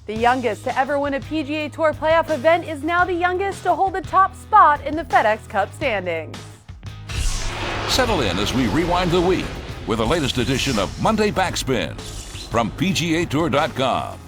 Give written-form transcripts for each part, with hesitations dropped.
The youngest to ever win a PGA Tour playoff event is now the youngest to hold the top spot in the FedEx Cup standings. Settle in as we rewind the week with the latest edition of Monday Backspin from PGATour.com.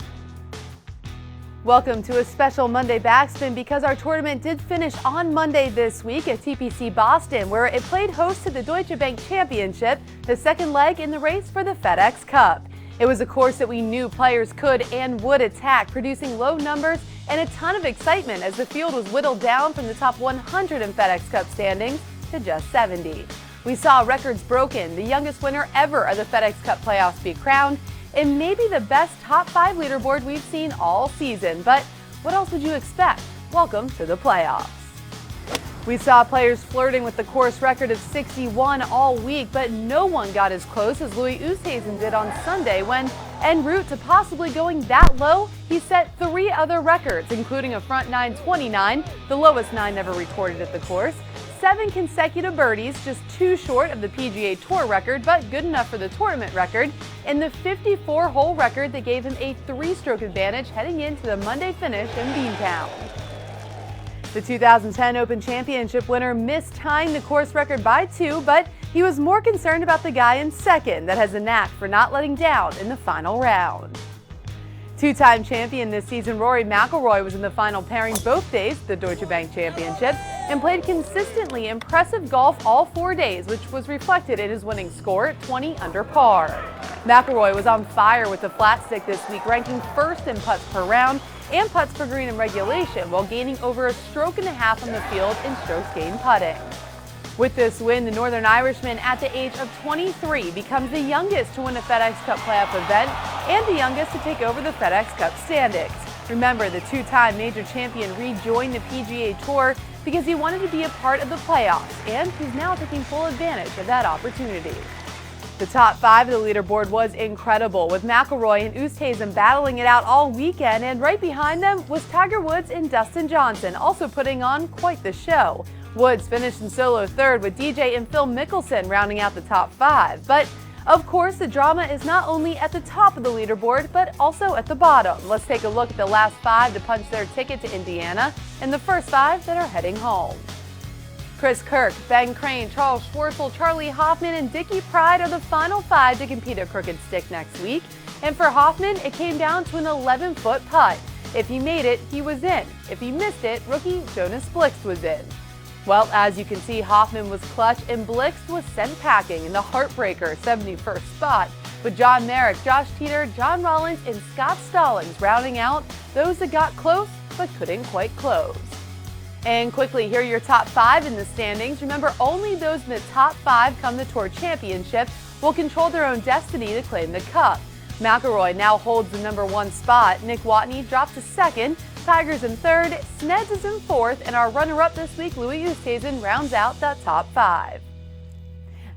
Welcome to a special Monday Backspin because our tournament did finish on Monday this week at TPC Boston, where it played host to the Deutsche Bank Championship, the second leg in the race for the FedEx Cup. It was a course that we knew players could and would attack, producing low numbers and a ton of excitement as the field was whittled down from the top 100 in FedEx Cup standings to just 70. We saw records broken, the youngest winner ever of the FedEx Cup playoffs be crowned, and maybe the best top 5 leaderboard we've seen all season. But what else would you expect? Welcome to the playoffs. We saw players flirting with the course record of 61 all week, but no one got as close as Louis Oosthuizen did on Sunday when, en route to possibly going that low, he set 3 other records, including a front 929, the lowest 9 ever recorded at the course, 7 consecutive birdies, just 2 short of the PGA Tour record, but good enough for the tournament record, and the 54-hole record that gave him a 3-stroke advantage heading into the Monday finish in Beantown. The 2010 Open Championship winner missed tying the course record by 2, but he was more concerned about the guy in second that has a knack for not letting down in the final round. 2-time champion this season, Rory McIlroy was in the final pairing both days, the Deutsche Bank Championship, and played consistently impressive golf all 4 days, which was reflected in his winning score at 20 under par. McIlroy was on fire with the flat stick this week, ranking first in putts per round and putts per green in regulation, while gaining over 1.5 strokes on the field in strokes gained putting. With this win, the Northern Irishman at the age of 23 becomes the youngest to win a FedEx Cup playoff event and the youngest to take over the FedEx Cup standings. Remember, the 2-time major champion rejoined the PGA Tour because he wanted to be a part of the playoffs, and he's now taking full advantage of that opportunity. The top 5 of the leaderboard was incredible, with McIlroy and Oosthuizen battling it out all weekend, and right behind them was Tiger Woods and Dustin Johnson, also putting on quite the show. Woods finished in solo third, with DJ and Phil Mickelson rounding out the top 5. But of course, the drama is not only at the top of the leaderboard, but also at the bottom. Let's take a look at the last 5 to punch their ticket to Indiana, and the first 5 that are heading home. Chris Kirk, Ben Crane, Charles Schwartzel, Charlie Hoffman, and Dickie Pride are the final 5 to compete at Crooked Stick next week. And for Hoffman, it came down to an 11-foot putt. If he made it, he was in. If he missed it, rookie Jonas Blixt was in. Well, as you can see, Hoffman was clutch and Blixt was sent packing in the heartbreaker 71st spot, with John Merrick, Josh Teeter, John Rollins, and Scott Stallings rounding out those that got close but couldn't quite close. And quickly, here are your top 5 in the standings. Remember, only those in the top 5 come the Tour Championship will control their own destiny to claim the Cup. McIlroy now holds the number 1 spot. Nick Watney drops to 2nd. Tiger's in 3rd. Sneds is in 4th. And our runner-up this week, Louis Oosthuizen, rounds out that top 5.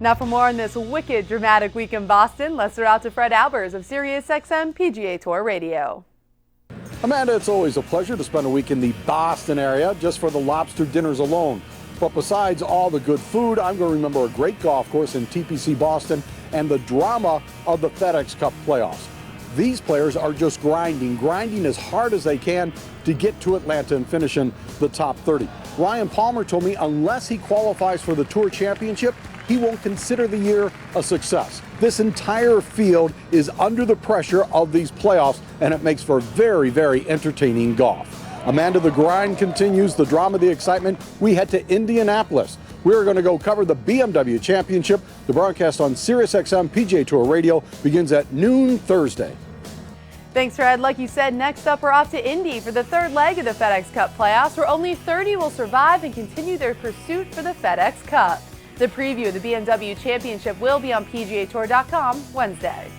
Now for more on this wicked, dramatic week in Boston, let's throw out to Fred Albers of SiriusXM PGA Tour Radio. Amanda, it's always a pleasure to spend a week in the Boston area just for the lobster dinners alone. But besides all the good food, I'm going to remember a great golf course in TPC Boston and the drama of the FedEx Cup playoffs. These players are just grinding as hard as they can to get to Atlanta and finish in the top 30. Ryan Palmer told me unless he qualifies for the Tour Championship, he won't consider the year a success. This entire field is under the pressure of these playoffs, and it makes for very, very entertaining golf. Amanda, the grind continues, the drama, the excitement. We head to Indianapolis. We're going to go cover the BMW Championship. The broadcast on SiriusXM PGA Tour Radio begins at noon Thursday. Thanks, Fred. Like you said, next up we're off to Indy for the 3rd leg of the FedEx Cup playoffs, where only 30 will survive and continue their pursuit for the FedEx Cup. The preview of the BMW Championship will be on PGATour.com Wednesday.